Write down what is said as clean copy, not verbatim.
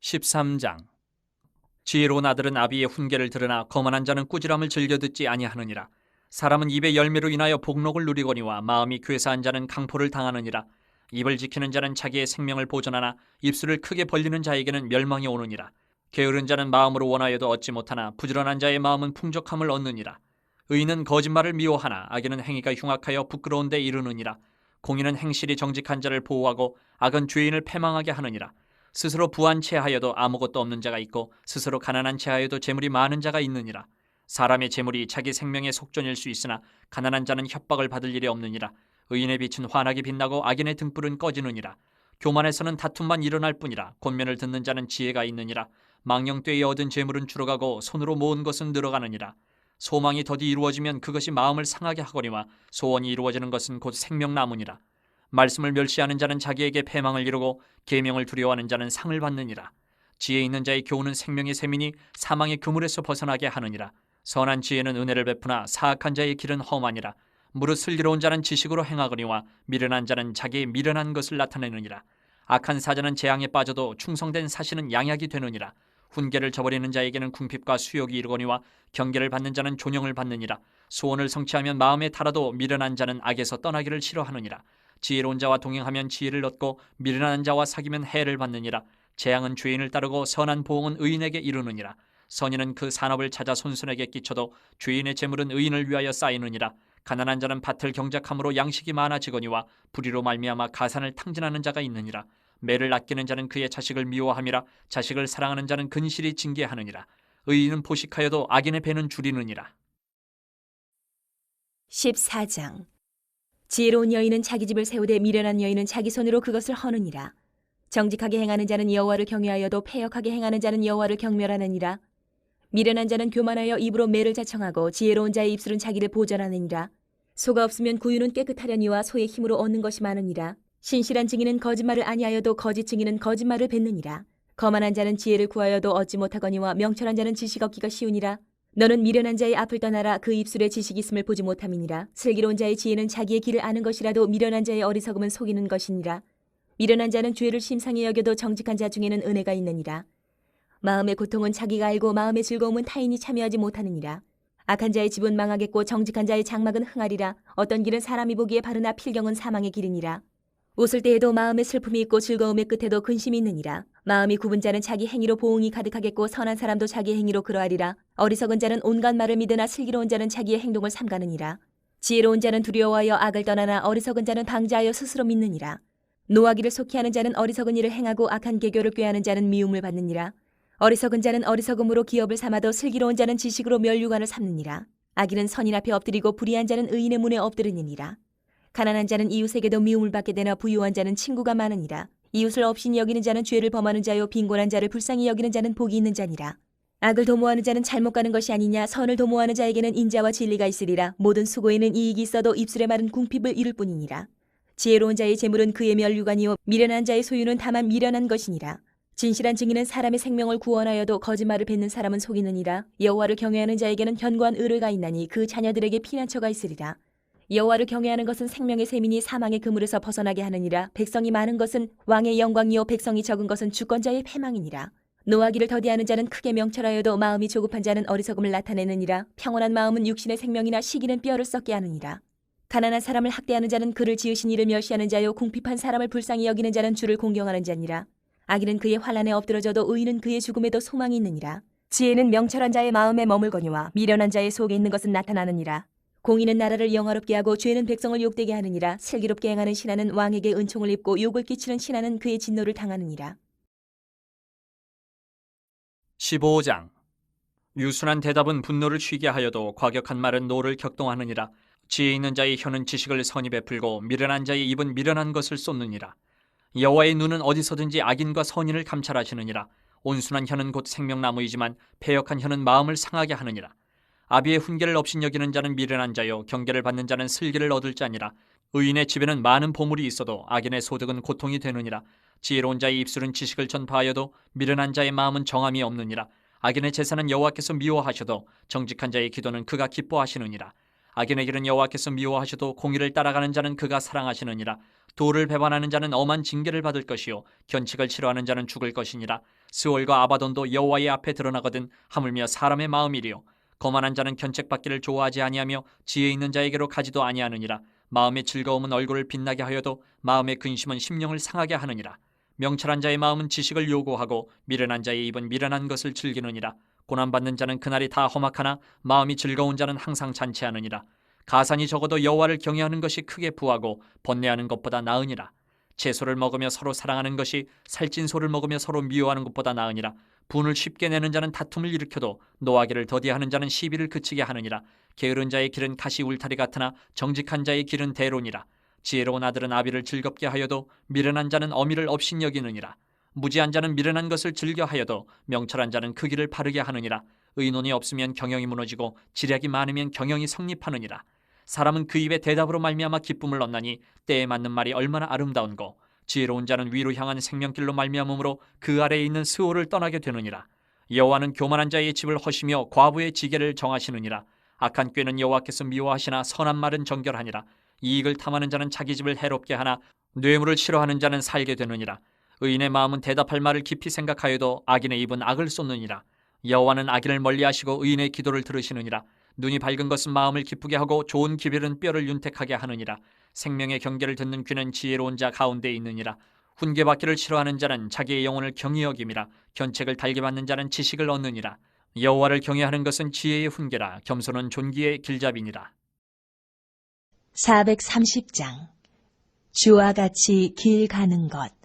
13장. 지혜로운 아들은 아비의 훈계를 들으나 거만한 자는 꾸지람을 즐겨 듣지 아니하느니라. 사람은 입의 열매로 인하여 복록을 누리거니와 마음이 괴사한 자는 강포를 당하느니라. 입을 지키는 자는 자기의 생명을 보존하나 입술을 크게 벌리는 자에게는 멸망이 오느니라. 게으른 자는 마음으로 원하여도 얻지 못하나 부지런한 자의 마음은 풍족함을 얻느니라. 의인은 거짓말을 미워하나 악인은 행위가 흉악하여 부끄러운 데 이르느니라. 공의는 행실이 정직한 자를 보호하고 악은 죄인을 패망하게 하느니라. 스스로 부한 체하여도 아무것도 없는 자가 있고 스스로 가난한 체하여도 재물이 많은 자가 있느니라. 사람의 재물이 자기 생명의 속전일 수 있으나 가난한 자는 협박을 받을 일이 없느니라. 의인의 빛은 환하게 빛나고 악인의 등불은 꺼지느니라. 교만에서는 다툼만 일어날 뿐이라. 권면을 듣는 자는 지혜가 있느니라. 망령되이 얻은 재물은 줄어가고 손으로 모은 것은 늘어가느니라. 소망이 더디 이루어지면 그것이 마음을 상하게 하거니와 소원이 이루어지는 것은 곧 생명나무니라. 말씀을 멸시하는 자는 자기에게 패망을 이루고 계명을 두려워하는 자는 상을 받느니라. 지혜 있는 자의 교훈은 생명의 셈이니 사망의 그물에서 벗어나게 하느니라. 선한 지혜는 은혜를 베푸나 사악한 자의 길은 험하니라. 무릇 슬기로운 자는 지식으로 행하거니와 미련한 자는 자기의 미련한 것을 나타내느니라. 악한 사자는 재앙에 빠져도 충성된 사신은 양약이 되느니라. 훈계를 저버리는 자에게는 궁핍과 수욕이 이르거니와 경계를 받는 자는 존영을 받느니라. 소원을 성취하면 마음에 달아도 미련한 자는 악에서 떠나기를 싫어하느니라. 지혜로운 자와 동행하면 지혜를 얻고 미련한 자와 사귀면 해를 받느니라. 재앙은 죄인을 따르고 선한 보응은 의인에게 이르느니라. 선인은 그 산업을 찾아 손손에게 끼쳐도 죄인의 재물은 의인을 위하여 쌓이느니라. 가난한 자는 밭을 경작함으로 양식이 많아지거니와 불의로 말미암아 가산을 탕진하는 자가 있느니라. 매를 아끼는 자는 그의 자식을 미워함이라. 자식을 사랑하는 자는 근실이 징계하느니라. 의인은 포식하여도 악인의 배는 줄이느니라. 14장. 지혜로운 여인은 자기 집을 세우되 미련한 여인은 자기 손으로 그것을 허느니라. 정직하게 행하는 자는 여호와를 경외하여도 패역하게 행하는 자는 여호와를 경멸하느니라. 미련한 자는 교만하여 입으로 매를 자청하고 지혜로운 자의 입술은 자기를 보전하느니라. 소가 없으면 구유는 깨끗하려니와 소의 힘으로 얻는 것이 많으니라. 신실한 증인은 거짓말을 아니하여도 거짓 증인은 거짓말을 뱉느니라. 거만한 자는 지혜를 구하여도 얻지 못하거니와 명철한 자는 지식 얻기가 쉬우니라. 너는 미련한 자의 앞을 떠나라. 그 입술에 지식이 있음을 보지 못함이니라. 슬기로운 자의 지혜는 자기의 길을 아는 것이라도 미련한 자의 어리석음은 속이는 것이니라. 미련한 자는 죄를 심상히 여겨도 정직한 자 중에는 은혜가 있느니라. 마음의 고통은 자기가 알고 마음의 즐거움은 타인이 참여하지 못하느니라. 악한 자의 집은 망하겠고 정직한 자의 장막은 흥하리라. 어떤 길은 사람이 보기에 바르나 필경은 사망의 길이니라. 웃을 때에도 마음에 슬픔이 있고 즐거움의 끝에도 근심이 있느니라. 마음이 굽은 자는 자기 행위로 보응이 가득하겠고 선한 사람도 자기 행위로 그러하리라. 어리석은 자는 온갖 말을 믿으나 슬기로운 자는 자기의 행동을 삼가느니라. 지혜로운 자는 두려워하여 악을 떠나나 어리석은 자는 방자하여 스스로 믿느니라. 노하기를 속히 하는 자는 어리석은 일을 행하고 악한 계교를 꾀하는 자는 미움을 받느니라. 어리석은 자는 어리석음으로 기업을 삼아도 슬기로운 자는 지식으로 멸류관을 삼느니라. 악인은 선인 앞에 엎드리고 불의한 자는 의인의 문에 엎드리느니라. 가난한 자는 이웃에게도 미움을 받게 되나 부유한 자는 친구가 많으니라. 이웃을 업신이 여기는 자는 죄를 범하는 자요 빈곤한 자를 불쌍히 여기는 자는 복이 있는 자니라. 악을 도모하는 자는 잘못 가는 것이 아니냐. 선을 도모하는 자에게는 인자와 진리가 있으리라. 모든 수고에는 이익이 있어도 입술의 말은 궁핍을 이룰 뿐이니라. 지혜로운 자의 재물은 그의 멸류관이요 미련한 자의 소유는 다만 미련한 것이니라. 진실한 증인은 사람의 생명을 구원하여도 거짓말을 뱉는 사람은 속이느니라. 여호와를 경외하는 자에게는 견고한 의뢰가 있나니 그 자녀들에게 피난처가 있으리라. 여호와를 경외하는 것은 생명의 셈이니 사망의 그물에서 벗어나게 하느니라. 백성이 많은 것은 왕의 영광이요 백성이 적은 것은 주권자의 패망이니라. 노하기를 더디하는 자는 크게 명철하여도 마음이 조급한 자는 어리석음을 나타내느니라. 평온한 마음은 육신의 생명이나 시기는 뼈를 썩게 하느니라. 가난한 사람을 학대하는 자는 그를 지으신 이를 멸시하는 자요 궁핍한 사람을 불쌍히 여기는 자는 주를 공경하는 자니라. 악인은 그의 환난에 엎드러져도 의인은 그의 죽음에도 소망이 있느니라. 지혜는 명철한 자의 마음에 머물거니와 미련한 자의 속에 있는 것은 나타나느니라. 공의는 나라를 영화롭게 하고 죄는 백성을 욕되게 하느니라. 슬기롭게 행하는 신하는 왕에게 은총을 입고 욕을 끼치는 신하는 그의 진노를 당하느니라. 15장. 유순한 대답은 분노를 쉬게 하여도 과격한 말은 노를 격동하느니라. 지혜 있는 자의 혀는 지식을 선히 베풀고 미련한 자의 입은 미련한 것을 쏟느니라. 여호와의 눈은 어디서든지 악인과 선인을 감찰하시느니라. 온순한 혀는 곧 생명나무이지만 패역한 혀는 마음을 상하게 하느니라. 아비의 훈계를 없인 여기는 자는 미련한 자요 경계를 받는 자는 슬기를 얻을 자니라. 의인의 집에는 많은 보물이 있어도 악인의 소득은 고통이 되느니라. 지혜로운 자의 입술은 지식을 전파하여도 미련한 자의 마음은 정함이 없느니라. 악인의 제사는 여호와께서 미워하셔도 정직한 자의 기도는 그가 기뻐하시느니라. 악인의 길은 여호와께서 미워하셔도 공의를 따라가는 자는 그가 사랑하시느니라. 도를 배반하는 자는 엄한 징계를 받을 것이요 견칙을 싫어하는 자는 죽을 것이니라. 스올과 아바돈도 여호와의 앞에 드러나거든 하물며 사람의 마음이리요. 거만한 자는 견책받기를 좋아하지 아니하며 지혜 있는 자에게로 가지도 아니하느니라. 마음의 즐거움은 얼굴을 빛나게 하여도 마음의 근심은 심령을 상하게 하느니라. 명철한 자의 마음은 지식을 요구하고 미련한 자의 입은 미련한 것을 즐기느니라. 고난받는 자는 그날이 다 험악하나 마음이 즐거운 자는 항상 잔치하느니라. 가산이 적어도 여호와를 경외하는 것이 크게 부하고 번뇌하는 것보다 나으니라. 채소를 먹으며 서로 사랑하는 것이 살찐 소를 먹으며 서로 미워하는 것보다 나으니라. 분을 쉽게 내는 자는 다툼을 일으켜도 노하기를 더디하는 자는 시비를 그치게 하느니라. 게으른 자의 길은 가시 울타리 같으나 정직한 자의 길은 대로니라. 지혜로운 아들은 아비를 즐겁게 하여도 미련한 자는 어미를 업신여기느니라. 무지한 자는 미련한 것을 즐겨하여도 명철한 자는 그 길을 바르게 하느니라. 의논이 없으면 경영이 무너지고 지략이 많으면 경영이 성립하느니라. 사람은 그 입에 대답으로 말미암아 기쁨을 얻나니 때에 맞는 말이 얼마나 아름다운고 지혜로운 자는 위로 향한 생명길로 말미암음으로 그 아래에 있는 스올을 떠나게 되느니라. 여호와는 교만한 자의 집을 허시며 과부의 지게를 정하시느니라. 악한 꾀는 여호와께서 미워하시나 선한 말은 정결하니라. 이익을 탐하는 자는 자기 집을 해롭게 하나 뇌물을 싫어하는 자는 살게 되느니라. 의인의 마음은 대답할 말을 깊이 생각하여도 악인의 입은 악을 쏟느니라. 여호와는 악인을 멀리하시고 의인의 기도를 들으시느니라. 눈이 밝은 것은 마음을 기쁘게 하고 좋은 기별은 뼈를 윤택하게 하느니라. 생명의 경계를 듣는 귀는 지혜로운 자 가운데 있느니라. 훈계받기를 싫어하는 자는 자기의 영혼을 경히 여김이라. 견책을 달게 받는 자는 지식을 얻느니라. 여호와를 경외하는 것은 지혜의 훈계라. 겸손은 존귀의 길잡이니라. 430장. 주와 같이 길 가는 것.